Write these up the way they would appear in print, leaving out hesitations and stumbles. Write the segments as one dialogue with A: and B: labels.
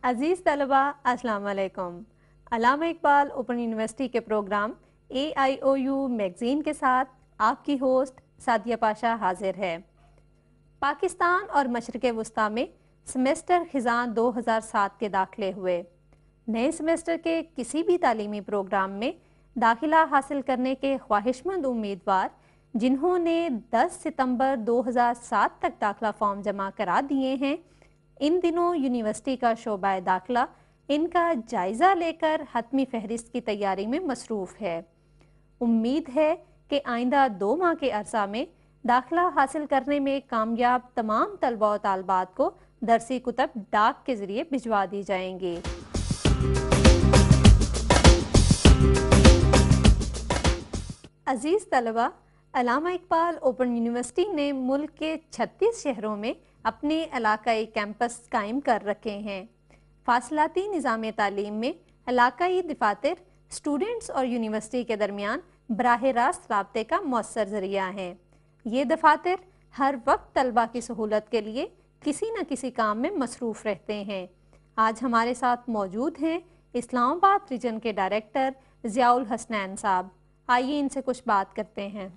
A: عزیز طلبہ السلام علیکم۔ علامہ اقبال اوپن یونیورسٹی کے پروگرام AIOU میگزین کے ساتھ آپ کی ہوسٹ سعدیہ پاشا حاضر ہے۔ پاکستان اور مشرق وسطیٰ میں سیمسٹر خزاں 2007 کے داخلے ہوئے۔ نئے سیمسٹر کے کسی بھی تعلیمی پروگرام میں داخلہ حاصل کرنے کے خواہش مند امیدوار جنہوں نے 10 ستمبر 2007 تک داخلہ فارم جمع کرا دیے ہیں، ان دنوں یونیورسٹی کا شعبہ داخلہ ان کا جائزہ لے کر حتمی فہرست کی تیاری میں مصروف ہے۔ امید ہے کہ آئندہ 2 ماہ کے عرصہ میں داخلہ حاصل کرنے میں کامیاب تمام طلبہ و طالبات کو درسی کتب ڈاک کے ذریعے بھجوا دی جائیں گی۔ عزیز طلبہ، علامہ اقبال اوپن یونیورسٹی نے ملک کے 36 شہروں میں اپنے علاقائی کیمپس قائم کر رکھے ہیں۔ فاصلاتی نظام تعلیم میں علاقائی دفاتر اسٹوڈنٹس اور یونیورسٹی کے درمیان براہ راست رابطے کا مؤثر ذریعہ ہیں۔ یہ دفاتر ہر وقت طلبہ کی سہولت کے لیے کسی نہ کسی کام میں مصروف رہتے ہیں۔ آج ہمارے ساتھ موجود ہیں اسلام آباد ریجن کے ڈائریکٹر ضیاء الحسنین صاحب۔ آئیے ان سے کچھ بات کرتے ہیں۔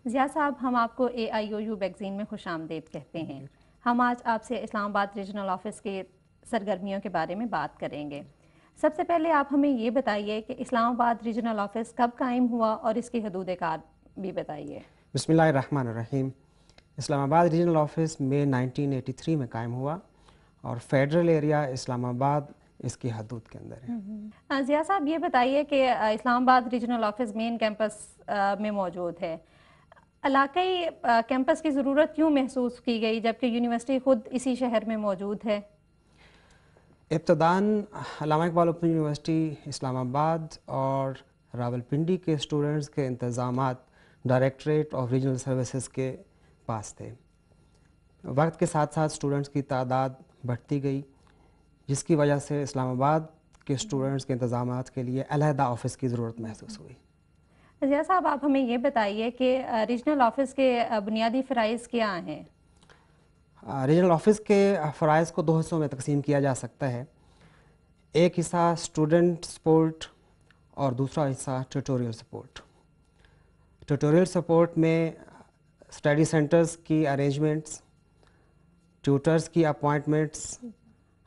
A: ضیاء صاحب، ہم آپ کو AIOU میگزین میں خوش آمدید کہتے ہیں۔ ہم آج آپ سے اسلام آباد ریجنل آفس کے سرگرمیوں کے بارے میں بات کریں گے۔ سب سے پہلے آپ ہمیں یہ بتائیے کہ اسلام آباد ریجنل آفس کب قائم ہوا اور اس کی حدود کار بھی بتائیے۔
B: بسم اللہ الرحمن الرحیم۔ اسلام آباد ریجنل آفس میں 1983 میں قائم ہوا اور فیڈرل ایریا اسلام آباد اس کی حدود کے اندر ہے۔
A: ضیاء صاحب، یہ بتائیے کہ اسلام آباد ریجنل آفس مین کیمپس میں موجود ہے، علاقائی کیمپس کی ضرورت کیوں محسوس کی گئی جبکہ یونیورسٹی خود اسی شہر میں موجود ہے؟
B: ابتداً علامہ اقبال اوپن یونیورسٹی اسلام آباد اور راولپنڈی کے اسٹوڈنٹس کے انتظامات ڈائریکٹریٹ آف ریجنل سروسز کے پاس تھے۔ وقت کے ساتھ ساتھ اسٹوڈنٹس کی تعداد بڑھتی گئی، جس کی وجہ سے اسلام آباد کے اسٹوڈنٹس کے انتظامات کے لیے علیحدہ آفس کی ضرورت محسوس ہوئی۔
A: ضیاء صاحب، آپ ہمیں یہ بتائیے کہ ریجنل آفس کے بنیادی فرائض کیا ہیں؟
B: ریجنل آفس کے فرائض کو 2 حصوں میں تقسیم کیا جا سکتا ہے۔ ایک حصہ اسٹوڈنٹ سپورٹ اور دوسرا حصہ ٹیوٹوریل سپورٹ۔ ٹیوٹوریل سپورٹ میں اسٹڈی سینٹرز کی ارینجمنٹس، ٹیوٹرز کی اپوائنٹمنٹس،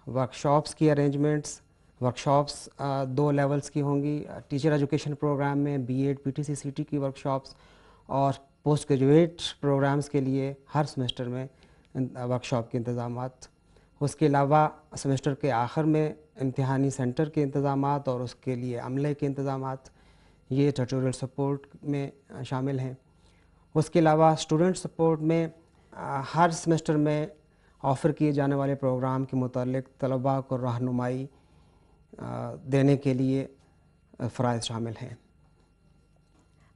B: ورکشاپس کی ارینجمنٹس۔ ورکشاپس 2 لیولز کی ہوں گی، ٹیچر ایجوکیشن پروگرام میں BEd PTC CT کی ورکشاپس، اور پوسٹ گریجویٹ پروگرامز کے لیے ہر سیمسٹر میں ورکشاپ کے انتظامات۔ اس کے علاوہ سیمسٹر کے آخر میں امتحانی سینٹر کے انتظامات اور اس کے لیے عملے کے انتظامات، یہ ٹیوٹوریل سپورٹ میں شامل ہیں۔ اس کے علاوہ اسٹوڈنٹ سپورٹ میں ہر سیمسٹر میں آفر کیے جانے والے پروگرام کے متعلق طلباء کو رہنمائی دینے کے لیے فرائض شامل ہیں۔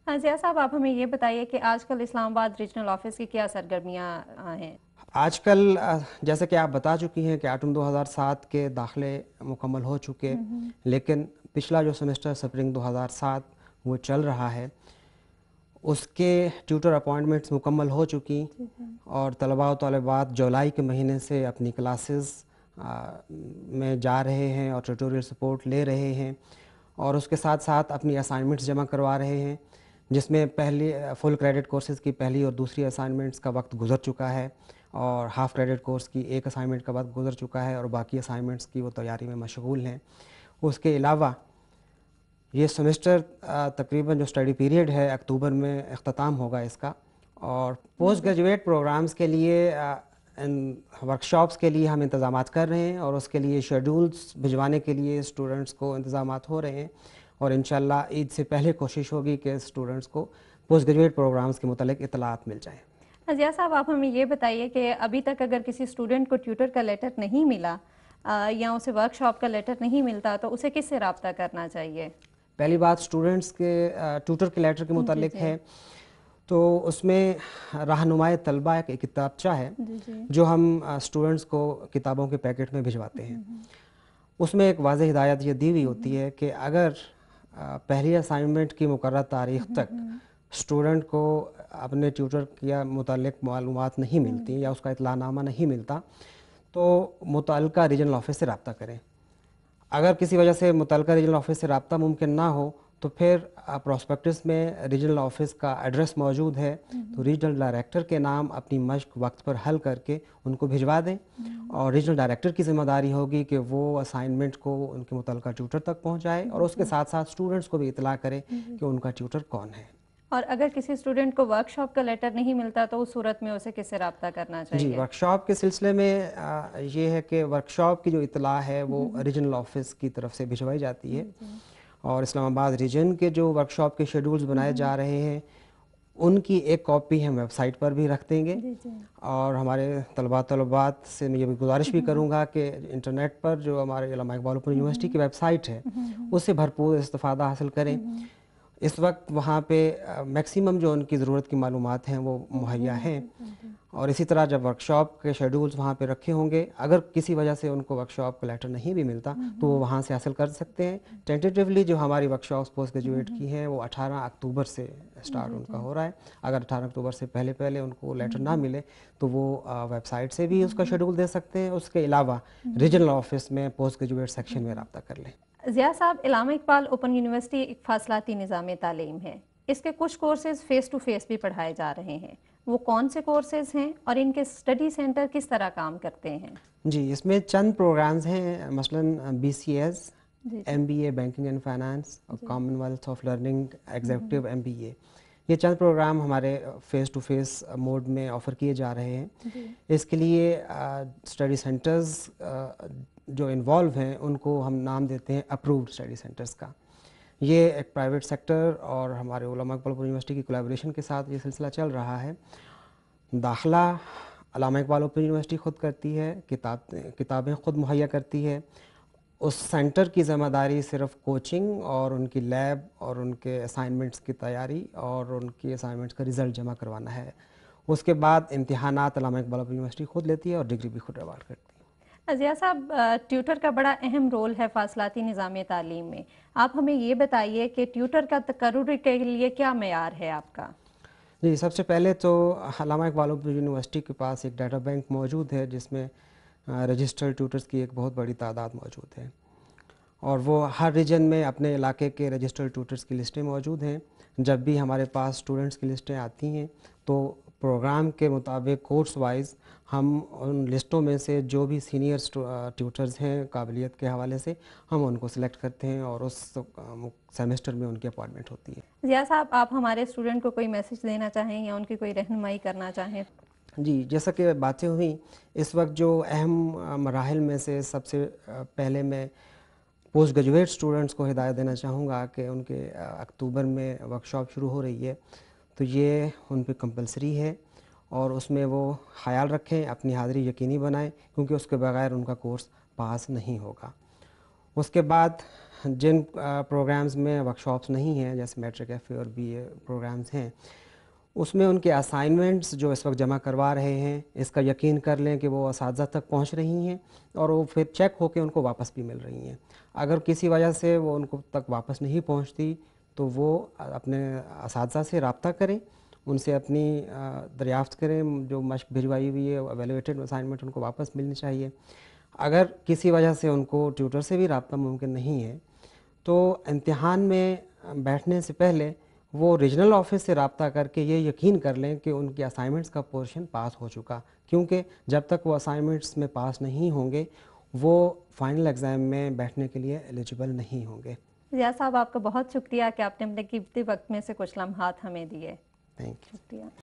A: ضیاء صاحب، آپ ہمیں یہ بتائیے کہ آج کل اسلام آباد ریجنل آفس کی کیا سرگرمیاں ہیں؟
B: آج کل جیسے کہ آپ بتا چکی ہیں کہ آٹم 2007 کے داخلے مکمل ہو چکے، لیکن پچھلا جو سیمسٹر سپرنگ 2007 وہ چل رہا ہے، اس کے ٹیوٹر اپوائنٹمنٹس مکمل ہو چکی اور طلباء و طالبات جولائی کے مہینے سے اپنی کلاسز میں جا رہے ہیں اور ٹیوٹوریل سپورٹ لے رہے ہیں، اور اس کے ساتھ ساتھ اپنی اسائنمنٹس جمع کروا رہے ہیں، جس میں پہلی فل کریڈٹ کورسز کی پہلی اور دوسری اسائنمنٹس کا وقت گزر چکا ہے، اور ہاف کریڈٹ کورس کی ایک اسائنمنٹ کا وقت گزر چکا ہے، اور باقی اسائنمنٹس کی وہ تیاری میں مشغول ہیں۔ اس کے علاوہ یہ سیمسٹر تقریباً جو اسٹڈی پیریڈ ہے اکتوبر میں اختتام ہوگا اس کا، اور پوسٹ گریجویٹ پروگرامز کے لیے ورکشاپس کے لیے ہم انتظامات کر رہے ہیں، اور اس کے لیے شیڈولز بھجوانے کے لیے اسٹوڈنٹس کو انتظامات ہو رہے ہیں، اور انشاءاللہ عید سے پہلے کوشش ہوگی کہ اسٹوڈنٹس کو پوسٹ گریجویٹ پروگرامز کے متعلق اطلاعات مل جائیں۔
A: ضیاء صاحب، آپ ہمیں یہ بتائیے کہ ابھی تک اگر کسی اسٹوڈنٹ کو ٹیوٹر کا لیٹر نہیں ملا یا اسے ورک شاپ کا لیٹر نہیں ملتا تو اسے کس سے رابطہ کرنا چاہیے؟
B: پہلی بات اسٹوڈنٹس کے ٹیوٹر کے لیٹر کے متعلق ہے، تو اس میں رہنمائے طلبہ ایک کتابچہ ہے جو ہم اسٹوڈنٹس کو کتابوں کے پیکٹ میں بھجواتے ہیں۔ اس میں ایک واضح ہدایت یہ دی ہوئی ہوتی ہے کہ اگر پہلی اسائنمنٹ کی مقررہ تاریخ تک اسٹوڈنٹ کو اپنے ٹیوٹر کے متعلق معلومات نہیں ملتی یا اس کا اطلاع نامہ نہیں ملتا تو متعلقہ ریجنل آفس سے رابطہ کریں۔ اگر کسی وجہ سے متعلقہ ریجنل آفس سے رابطہ ممکن نہ ہو تو پھر پراسپیکٹس میں ریجنل آفس کا ایڈریس موجود ہے، تو ریجنل ڈائریکٹر کے نام اپنی مشق وقت پر حل کر کے ان کو بھجوا دیں، اور ریجنل ڈائریکٹر کی ذمہ داری ہوگی کہ وہ اسائنمنٹ کو ان کے متعلقہ ٹیوٹر تک پہنچائے، اور اس کے ساتھ ساتھ اسٹوڈنٹس کو بھی اطلاع کرے کہ ان کا ٹیوٹر کون ہے۔
A: اور اگر کسی اسٹوڈنٹ کو ورک شاپ کا لیٹر نہیں ملتا تو اس صورت میں اسے کس سے رابطہ کرنا چاہیے؟
B: جی، ورک شاپ کے سلسلے میں یہ ہے کہ ورک شاپ کی جو اطلاع ہے وہ ریجنل آفس کی طرف سے بھجوائی جاتی ہے، اور اسلام آباد ریجن کے جو ورک شاپ کے شیڈولز بنائے جا رہے ہیں ان کی ایک کاپی ہم ویب سائٹ پر بھی رکھ دیں گے، اور ہمارے طلبات سے میں یہ بھی گزارش بھی کروں گا کہ انٹرنیٹ پر جو ہمارے علامہ اقبال اوپن یونیورسٹی کی ویب سائٹ ہے اس سے بھرپور استفادہ حاصل کریں۔ اس وقت وہاں پہ میکسیمم جو ان کی ضرورت کی معلومات ہیں وہ مہیا ہیں، اور اسی طرح جب ورک شاپ کے شیڈولز وہاں پہ رکھے ہوں گے، اگر کسی وجہ سے ان کو ورک شاپ کا لیٹر نہیں بھی ملتا تو وہ وہاں سے حاصل کر سکتے ہیں۔ ٹینٹیٹیولی جو ہماری ورک شاپس پوسٹ گریجویٹ کی ہیں وہ 18 اکتوبر سے اسٹارٹ ان کا ہو رہا ہے۔ اگر 18 اکتوبر سے پہلے ان کو لیٹر نہ ملے تو وہ ویب سائٹ سے بھی اس کا شیڈول دے سکتے ہیں، اس کے علاوہ ریجنل آفس میں پوسٹ گریجویٹ سیکشن میں رابطہ کر لیں۔
A: ضیاء صاحب، علامہ اقبال اوپن یونیورسٹی ایک فاصلاتی نظام تعلیم ہے، اس کے کچھ کورسز فیس ٹو فیس بھی پڑھائے جا رہے ہیں، وہ کون سے کورسز ہیں اور ان کے اسٹڈی سینٹر کس طرح کام کرتے ہیں؟
B: جی، اس میں چند پروگرامز ہیں، مثلاً BCS، MBA banking and finance, اور common wealth of learning executive MBA، یہ چند پروگرام ہمارے فیس ٹو فیس موڈ میں آفر کیے جا رہے ہیں۔ اس کے لیے اسٹڈی سینٹرز جو انوالو ہیں ان کو ہم نام دیتے ہیں اپرووڈ اسٹڈی سینٹرز کا۔ یہ ایک پرائیویٹ سیکٹر اور ہمارے علامہ اقبال اوپن یونیورسٹی کی کولیبریشن کے ساتھ یہ سلسلہ چل رہا ہے۔ داخلہ علامہ اقبال اوپن یونیورسٹی خود کرتی ہے، کتابیں خود مہیا کرتی ہے، اس سینٹر کی ذمہ داری صرف کوچنگ اور ان کی لیب اور ان کے اسائنمنٹس کی تیاری اور ان کی اسائنمنٹس کا رزلٹ جمع کروانا ہے۔ اس کے بعد امتحانات علامہ اقبال اوپن یونیورسٹی خود لیتی ہے اور ڈگری بھی خود ایوارڈ کرتی ہے۔
A: ضیاء صاحب، ٹیوٹر کا بڑا اہم رول ہے فاصلاتی نظام تعلیم میں، آپ ہمیں یہ بتائیے کہ ٹیوٹر کا تقرر کے لیے کیا معیار ہے آپ کا؟
B: جی، سب سے پہلے تو علامہ اقبال اوپن یونیورسٹی کے پاس ایک ڈیٹا بینک موجود ہے جس میں رجسٹرڈ ٹیوٹرز کی ایک بہت بڑی تعداد موجود ہے، اور وہ ہر ریجن میں اپنے علاقے کے رجسٹرڈ ٹیوٹرز کی لسٹیں موجود ہیں۔ جب بھی ہمارے پاس اسٹوڈنٹس کی لسٹیں آتی ہیں تو پروگرام کے مطابق کورس وائز ہم ان لسٹوں میں سے جو بھی سینئر ٹیوٹرز ہیں قابلیت کے حوالے سے ہم ان کو سلیکٹ کرتے ہیں، اور اس سیمسٹر میں ان کی اپائنٹمنٹ ہوتی ہے۔
A: ضیاء صاحب، آپ ہمارے اسٹوڈنٹ کو کوئی میسج دینا چاہیں یا ان کی کوئی رہنمائی کرنا چاہیں؟
B: جی، جیسا کہ باتیں ہوئیں، اس وقت جو اہم مراحل میں سے سب سے پہلے میں پوسٹ گریجویٹ اسٹوڈنٹس کو ہدایت دینا چاہوں گا کہ ان کے اکتوبر میں ورک شاپ شروع ہو رہی ہے، تو یہ ان پہ کمپلسری ہے، اور اس میں وہ خیال رکھیں، اپنی حاضری یقینی بنائیں، کیونکہ اس کے بغیر ان کا کورس پاس نہیں ہوگا۔ اس کے بعد جن پروگرامز میں ورک شاپس نہیں ہیں، جیسے میٹرک FA اور BA پروگرامز ہیں، اس میں ان کے اسائنمنٹس جو اس وقت جمع کروا رہے ہیں اس کا یقین کر لیں کہ وہ اساتذہ تک پہنچ رہی ہیں، اور وہ پھر چیک ہو کے ان کو واپس بھی مل رہی ہیں۔ اگر کسی وجہ سے وہ ان کو تک واپس نہیں پہنچتی تو وہ اپنے اساتذہ سے رابطہ کریں، ان سے اپنی دریافت کریں، جو مشق بھجوائی ہوئی ہے ایویلویٹڈ اسائنمنٹ ان کو واپس ملنی چاہیے۔ اگر کسی وجہ سے ان کو ٹیوٹر سے بھی رابطہ ممکن نہیں ہے تو امتحان میں بیٹھنے سے پہلے وہ ریجنل آفس سے رابطہ کر کے یہ یقین کر لیں کہ ان کے اسائنمنٹس کا پورشن پاس ہو چکا، کیونکہ جب تک وہ اسائنمنٹس میں پاس نہیں ہوں گے وہ فائنل ایگزام میں بیٹھنے کے لیے ایلیجیبل نہیں ہوں گے۔
A: ضیاء صاحب، آپ کا بہت شکریہ کہ آپ نے اپنے قیمتی وقت میں سے کچھ لمحات ہمیں دیے۔
B: Thank you.
A: شکریہ۔